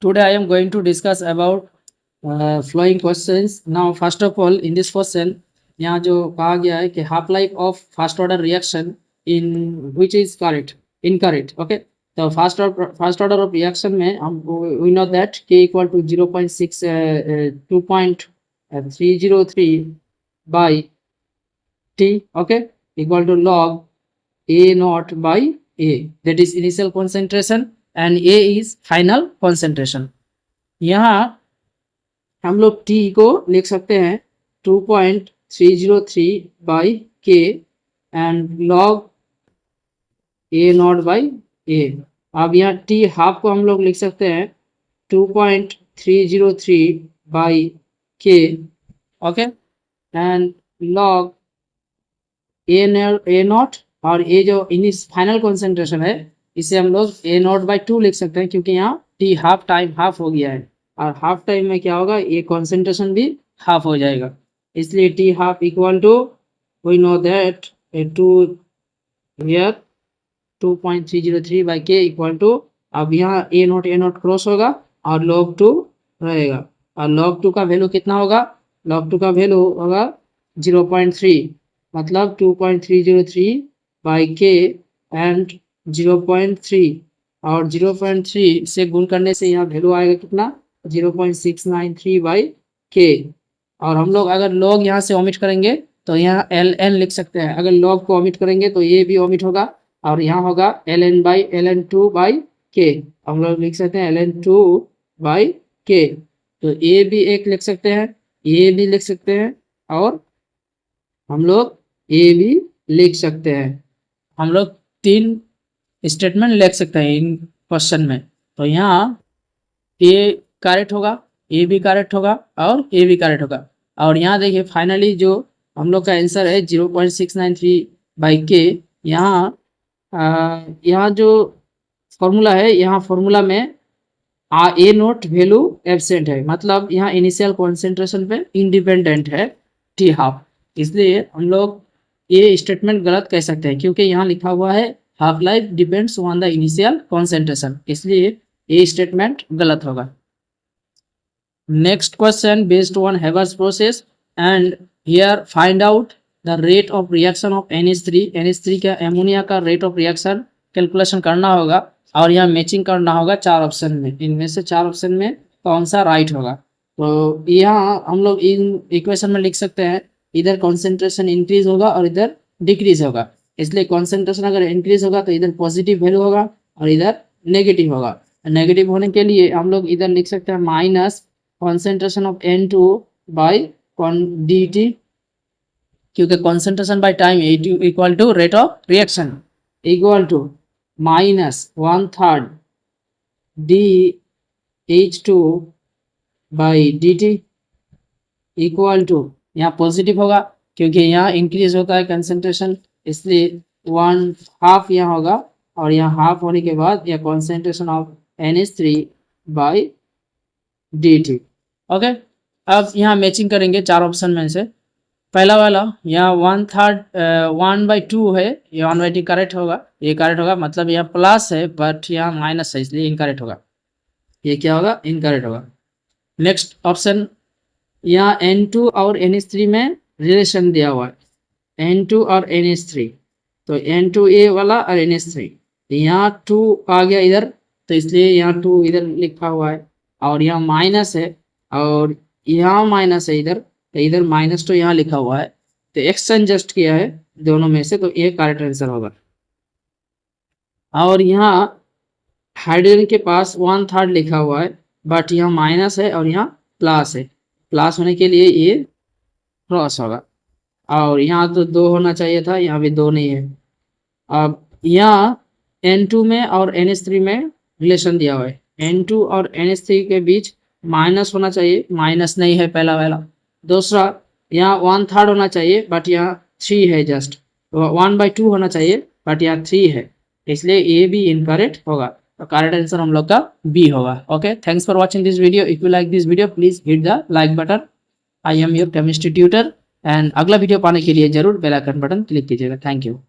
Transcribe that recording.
Today I am going to discuss about flowing questions. Now, first of all, in this question, यहाँ जो कहा गया है कि half life of first order reaction in which is correct, incorrect. Okay, तो first order of reaction में हम we know that k equal to 0.6 2.303 by t. Okay, equal to log a naught by a, that is initial concentration and a is final concentration. यहाँ हम लोग t को लिख सकते हैं 2.303 बाई के and log a not by a. अब यहाँ t हाफ को हम लोग लिख सकते हैं 2.303 बाई के, okay, and log a not, और ये जो इनिस फाइनल कॉन्सेंट्रेशन है इसे हम लोग a नॉट बाई 2 लिख सकते हैं, क्योंकि यहाँ t हाफ टाइम हाफ हो गया है और हाफ टाइम में क्या होगा, ये कॉन्सेंट्रेशन भी हाफ हो जाएगा, इसलिए t half equal to we know that 2.303 by K equal to, अब यहाँ a नोट क्रॉस होगा और log 2 रहेगा, और log 2 का वैल्यू कितना होगा, log 2 का वैल्यू होगा 0.3, मतलब 2.303 बाई के एंड 0.3, और 0.3 से गुण करने से यहाँ वैल्यू आएगा कितना, 0.693 बाई के, और हम लोग अगर log यहाँ से ओमिट करेंगे तो यहाँ ln लिख सकते हैं, अगर log को ओमिट करेंगे तो ये भी ओमिट होगा और यहाँ होगा ln बाई ln2 बाई के, हम लोग लिख सकते हैं ln2 बाई के, तो ये भी एक लिख सकते हैं, ये भी लिख सकते हैं और हम लोग ये भी लिख सकते हैं, हम लोग 3 स्टेटमेंट लिख सकते हैं इन क्वेश्चन में। तो यहाँ ए करेक्ट होगा, ए भी करेक्ट होगा और ए भी करेक्ट होगा, और यहाँ देखिए फाइनली जो हम लोग का आंसर है 0.693 बाई के, यहाँ जो फॉर्मूला है, यहाँ फॉर्मूला में ए नोट वैल्यू एब्सेंट है, मतलब यहाँ इनिशियल कॉन्सेंट्रेशन पे इंडिपेंडेंट है टी हाफ, इसलिए हम लोग ये स्टेटमेंट गलत कह सकते हैं, क्योंकि यहाँ लिखा हुआ है half life depends on the initial concentration, इसलिए ये स्टेटमेंट गलत होगा। Next question, based on Haber's process and here find out the rate of reaction of NH3 का एमोनिया का रेट ऑफ रिएक्शन कैलकुलेशन करना होगा, और यहाँ मैचिंग करना होगा 4 ऑप्शन में, इनमें से 4 ऑप्शन में कौन सा राइट होगा। तो यहाँ हम लोग इन इक्वेशन में लिख सकते हैं, इधर कॉन्सेंट्रेशन इंक्रीज होगा और इधर डिक्रीज होगा, इसलिए कॉन्सेंट्रेशन अगर इंक्रीज होगा तो इधर पॉजिटिव वैल्यू होगा और इधर नेगेटिव होगा। नेगेटिव होने के लिए हम लोग इधर लिख सकते हैं minus concentration of N2 by dt, क्योंकि concentration by time equal to rate of reaction equal to minus 1/3 dH2 by dt equal to, यहाँ पॉजिटिव होगा क्योंकि यहाँ इंक्रीज होता है कंसेंट्रेशन, इसलिए 1/2 यहाँ होगा, और यहाँ हाफ होने के बाद यह concentration of NH3 by dt। Okay, अब यहाँ मैचिंग करेंगे 4 ऑप्शन में से, पहला वाला यहाँ 1/2 है, ये 1/2 करेक्ट होगा, ये करेक्ट होगा, मतलब यहाँ प्लस है बट यहाँ माइनस है, इसलिए इनकरेक्ट होगा, ये क्या होगा, इनकरेक्ट होगा। नेक्स्ट ऑप्शन, यहाँ N2 और NH3 में रिलेशन दिया हुआ है, N2 और NH3, तो N2A वाला और NH3, यहाँ 2 आ गया इधर, तो इसलिए यहाँ 2 इधर लिखा हुआ है, और यहाँ माइनस है और यहाँ माइनस है इधर, तो इधर -2 यहाँ लिखा हुआ है, तो एक्सचेंज जस्ट किया है दोनों में से, तो ये करेक्ट आंसर होगा। और यहाँ हाइड्रोजन के पास 1/3 लिखा हुआ है, बट यहाँ माइनस है और यहाँ प्लस है, प्लस होने के लिए ये क्रॉस होगा, और यहाँ तो 2 होना चाहिए था, यहाँ भी 2 नहीं है। अब यहाँ N2 में और NH3 में रिलेशन दिया हुआ है, N2 और NH3 के बीच माइनस होना चाहिए, माइनस नहीं है पहला वाला, दूसरा यहाँ 1/3 होना चाहिए बट यहाँ 3 है, जस्ट 1/2 होना चाहिए बट यहाँ 3 है, इसलिए ये भी इनकरेक्ट होगा, तो करेक्ट आंसर हम लोग का बी होगा। Okay, thanks for watching this video. If you like this video please hit the like button. I am your chemistry tutor, and अगला वीडियो पाने के लिए जरूर बेल आइकन बटन क्लिक कीजिएगा। Thank you.